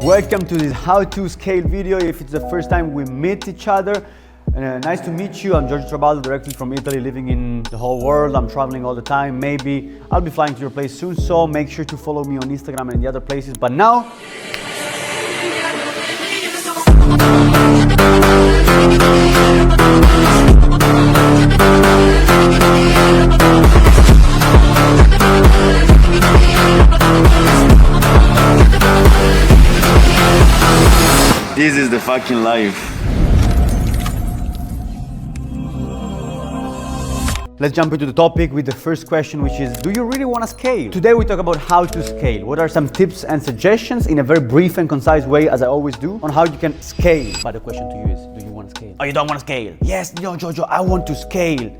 Welcome to this how to scale video. If it's the first time we meet each other, nice to meet you. I'm Giorgio Trabaldo, directly from Italy, living in the whole world. I'm traveling all the time. Maybe I'll be flying to your place soon, so make sure to follow me on Instagram and the other places. But now, this is the fucking life. Let's jump into the topic with the first question, which is, do you really want to scale? Today we talk about how to scale. What are some tips and suggestions in a very brief and concise way, as I always do, on how you can scale. But the question to you is, do you want to scale? Oh, you don't want to scale? Yes, no, Giorgio, I want to scale.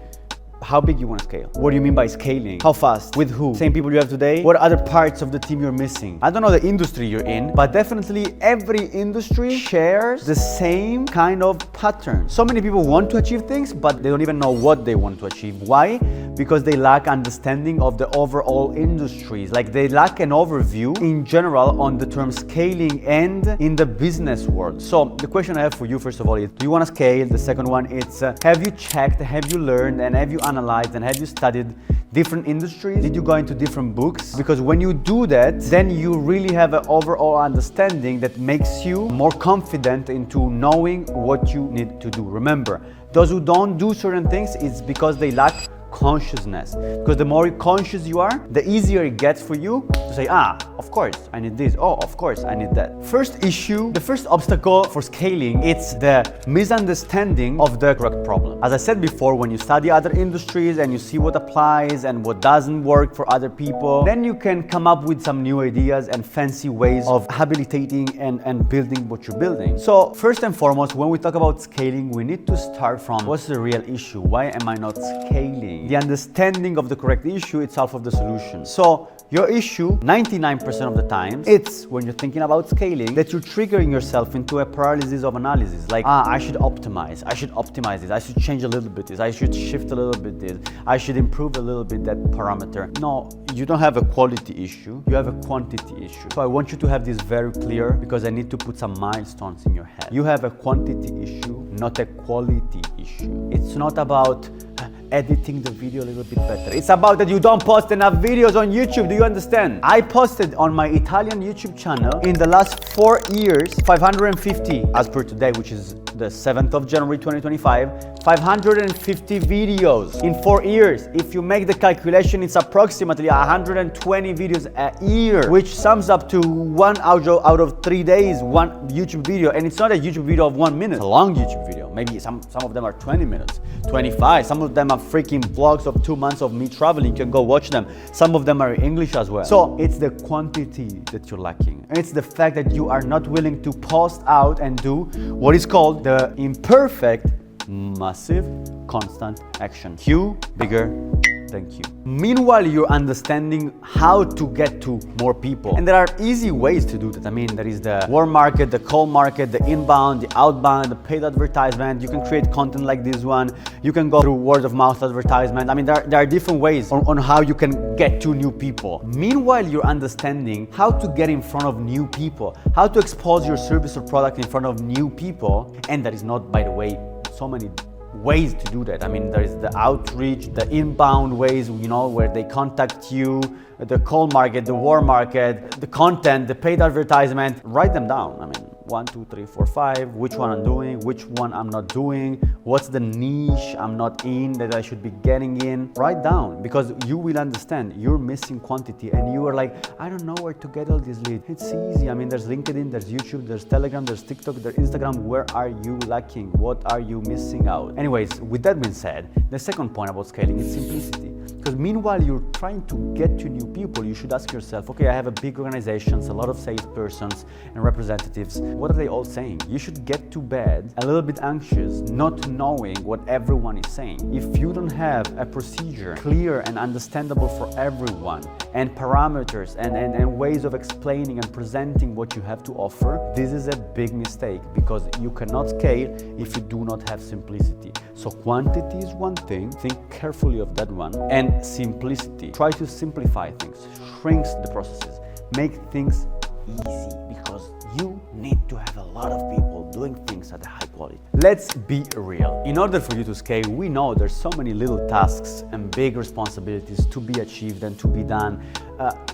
How big you want to scale? What do you mean by scaling? How fast? With who? Same people you have today? What other parts of the team you're missing? I don't know the industry you're in, but definitely every industry shares the same kind of pattern. So many people want to achieve things, but they don't even know what they want to achieve. Why? Because they lack understanding of the overall industries. Like they lack an overview in general on the term scaling and in the business world. So the question I have for you, first of all, is, do you want to scale? The second one, it's have you checked, have you learned, and have you analyzed and have you studied different industries? Did you go into different books? Because when you do that, then you really have an overall understanding that makes you more confident into knowing what you need to do. Remember, those who don't do certain things is because they lack consciousness. Because the more conscious you are, the easier it gets for you to say, of course I need this, oh, of course I need that. First issue, the first obstacle for scaling, it's the misunderstanding of the correct problem. As I said before, when you study other industries and you see what applies and what doesn't work for other people, then you can come up with some new ideas and fancy ways of habilitating and building what you're building. So first and foremost, when we talk about scaling, we need to start from what's the real issue? Why am I not scaling? The understanding of the correct issue is half of the solution. So your issue, 99% of the time, it's when you're thinking about scaling that you're triggering yourself into a paralysis of analysis. Like, I should optimize this, I should change a little bit this, I should shift a little bit this, I should improve a little bit that parameter. No, you don't have a quality issue, you have a quantity issue. So I want you to have this very clear, because I need to put some milestones in your head. You have a quantity issue, not a quality issue. It's not about editing the video a little bit better. It's about that you don't post enough videos on YouTube. Do you understand? I posted on my Italian YouTube channel in the last 4 years 550, as per today, which is the 7th of January 2025, 550 videos in 4 years. If you make the calculation, it's approximately 120 videos a year, which sums up to 1 out of 3 days, one YouTube video. And it's not a YouTube video of 1 minute, it's a long YouTube video. Maybe some of them are 20 minutes, 25. Some of them are freaking vlogs of 2 months of me traveling. You can go watch them. Some of them are in English as well. So it's the quantity that you're lacking. It's the fact that you are not willing to post out and do what is called the imperfect, massive, constant action. Q bigger than Q. Meanwhile, you're understanding how to get to more people. And there are easy ways to do that. I mean, there is the warm market, the cold market, the inbound, the outbound, the paid advertisement. You can create content like this one. You can go through word of mouth advertisement. I mean, there are different ways on how you can get to new people. Meanwhile, you're understanding how to get in front of new people, how to expose your service or product in front of new people. And that is not, by the way, so many ways to do that. I mean, there is the outreach, the inbound ways, where they contact you, the cold market, the warm market, the content, the paid advertisement. Write them down. I mean, 1, 2, 3, 4, 5, which one I'm doing, which one I'm not doing, what's the niche I'm not in that I should be getting in. Write down, because you will understand you're missing quantity and you are like, I don't know where to get all these leads. It's easy. I mean, there's LinkedIn, there's YouTube, there's Telegram, there's TikTok, there's Instagram. Where are you lacking? What are you missing out? Anyways, with that being said, the second point about scaling is simplicity. Because meanwhile you're trying to get to new people, you should ask yourself, okay, I have a big organization, a lot of salespersons and representatives. What are they all saying? You should get to bed a little bit anxious, not knowing what everyone is saying. If you don't have a procedure clear and understandable for everyone, and parameters and ways of explaining and presenting what you have to offer, this is a big mistake, because you cannot scale if you do not have simplicity. So quantity is one thing, think carefully of that one, and simplicity. Try to simplify things, shrinks the processes, make things easy, because you need to have a lot of people doing things at a high quality. Let's be real. In order for you to scale, we know there's so many little tasks and big responsibilities to be achieved and to be done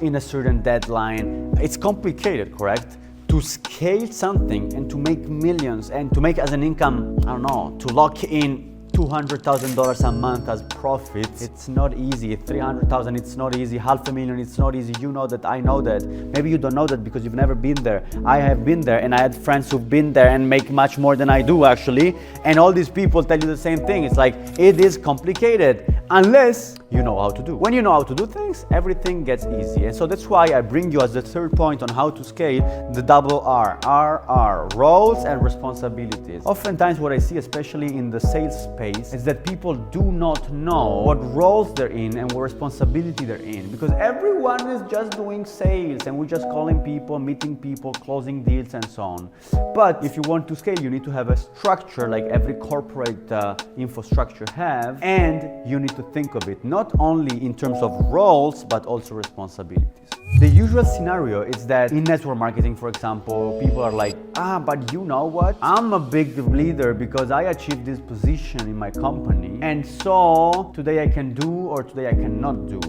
in a certain deadline. It's complicated, correct? To scale something and to make millions and to make as an income, I don't know, to lock in $200,000 a month as profits, it's not easy. 300,000, it's not easy. $500,000, it's not easy. You know that, I know that. Maybe you don't know that because you've never been there. I have been there, and I had friends who've been there and make much more than I do actually. And all these people tell you the same thing. It's like, it is complicated unless you know how to do. When you know how to do things, everything gets easy. And so that's why I bring you as the third point on how to scale the double R, roles and responsibilities. Oftentimes what I see, especially in the sales space, is that people do not know what roles they're in and what responsibility they're in, because everyone is just doing sales and we're just calling people, meeting people, closing deals and so on. But if you want to scale, you need to have a structure like every corporate infrastructure have, and you need to think of it not only in terms of roles but also responsibilities. The usual scenario is that in network marketing, for example, people are like, but you know what? I'm a big leader because I achieved this position in my company, and so today I can do or today I cannot do.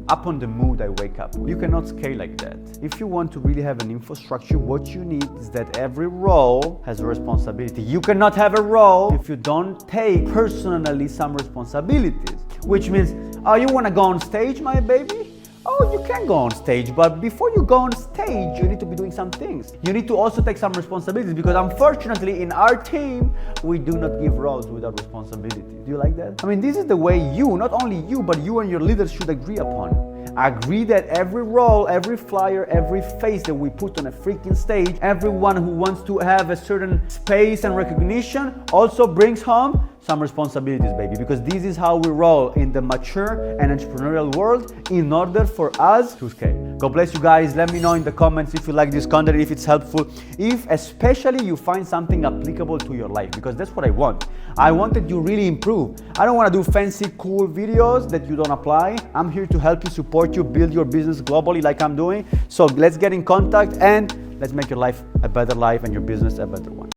Upon the mood I wake up. You cannot scale like that. If you want to really have an infrastructure, what you need is that every role has a responsibility. You cannot have a role if you don't take personally some responsibilities, which means, you want to go on stage, my baby? Oh, you can go on stage, but before you go on stage, you need to be doing some things. You need to also take some responsibilities, because unfortunately in our team, we do not give roles without responsibility. Do you like that? I mean, this is the way you, not only you, but you and your leaders should agree upon. Agree that every role, every flyer, every face that we put on a freaking stage, everyone who wants to have a certain space and recognition also brings home some responsibilities, baby, because this is how we roll in the mature and entrepreneurial world in order for us to scale. God bless you guys. Let me know in the comments if you like this content, if it's helpful, if especially you find something applicable to your life, because that's what I want. I want that you really improve. I don't want to do fancy, cool videos that you don't apply. I'm here to help you, support you, build your business globally like I'm doing. So let's get in contact and let's make your life a better life and your business a better one.